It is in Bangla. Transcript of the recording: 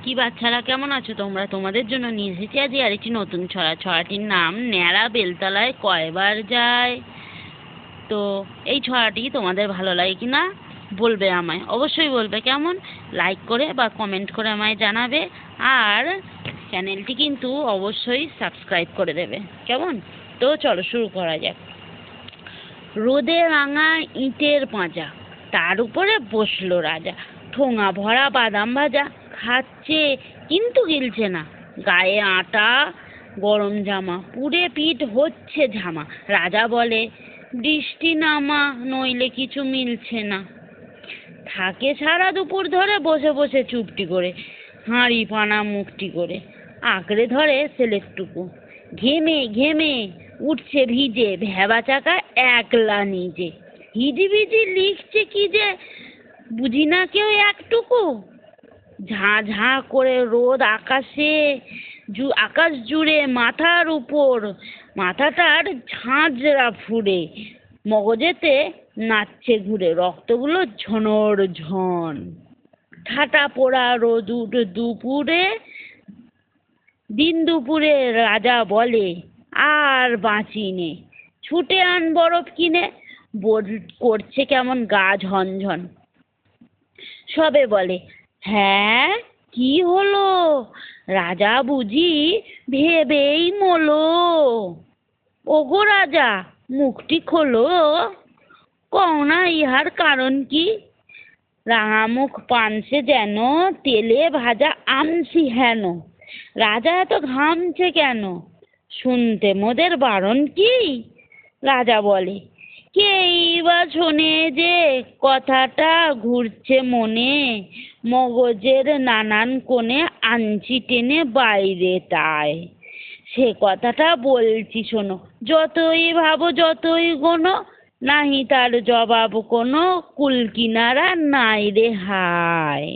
কি বাচ্চারা, কেমন আছো তোমরা? তোমাদের জন্য নিয়ে এসেছি আজ আরেকটি নতুন ছড়া। ছড়াটির নাম ন্যাড়া বেলতলায় কয়বার যায়। তো এই ছড়াটি তোমাদের ভালো লাগে কি না বলবে, আমায় অবশ্যই বলবে। কেমন, লাইক করে বা কমেন্ট করে আমায় জানাবে। আর চ্যানেলটি কিন্তু অবশ্যই সাবস্ক্রাইব করে দেবে। কেমন? তো চলো শুরু করা যাক। রোদে রাঙা ইটের পাঁজা, তার উপরে বসলো রাজা। ঠোঙা ভরা বাদাম ভাজা খাচ্ছে, কিন্তু গিলছে না। গায়ে আটা, গরম জামা, পুড়ে পিঠ হচ্ছে ঝামা। রাজা বলে, বৃষ্টি নামা, নইলে কিছু মিলছে না। থাকে সারা দুপুর ধরে বসে বসে চুপটি করে, হাঁড়ি পানা মুখটি করে। আঁকড়ে ধরে সেলেরটুকু, ঘেমে ঘেমে উঠছে ভিজে। ভেবা চাকা একলা নিজে, হিজিবিজি লিখছে কি যে বুঝি না কেউ একটুকু। ঝাঁ ঝাঁ করে রোদ আকাশে, আকাশ জুড়ে মাথার উপর। মাথাটার ঝাঁঝরা ফুঁড়ে, মগজেতে নাচছে ঘুরে। রক্তগুলো ঝনর ঝন। ঠাটা পোড়া রোদ দুপুরে, দিন দুপুরে রাজা বলে, আর বাঁচি নে, ছুটে আন বরফ কিনে। করছে কেমন গা ঝনঝন। সবে বলে, হ্যাঁ কি হলো? রাজা বুঝি ভেবেই মলো। ওগো রাজা, মুখটি খোলো, কও না ইহার কারণ কি? রাঙা মুখ পানসে যেন, তেলে ভাজা আমসি হেন। রাজা এত ঘামছে কেন? শুনতে মোদের বারণ কি? রাজা বলে, কেই বা শোনে যে কথাটা ঘুরছে মনে। মগজের নানান কোণে আনছি টেনে বাইরে তাই। সে কথাটা বলছি শোনো, যতই ভাবো যতই গোনো, নাহি তার জবাব কোনো, কুল কিনারা নাই রে হায়।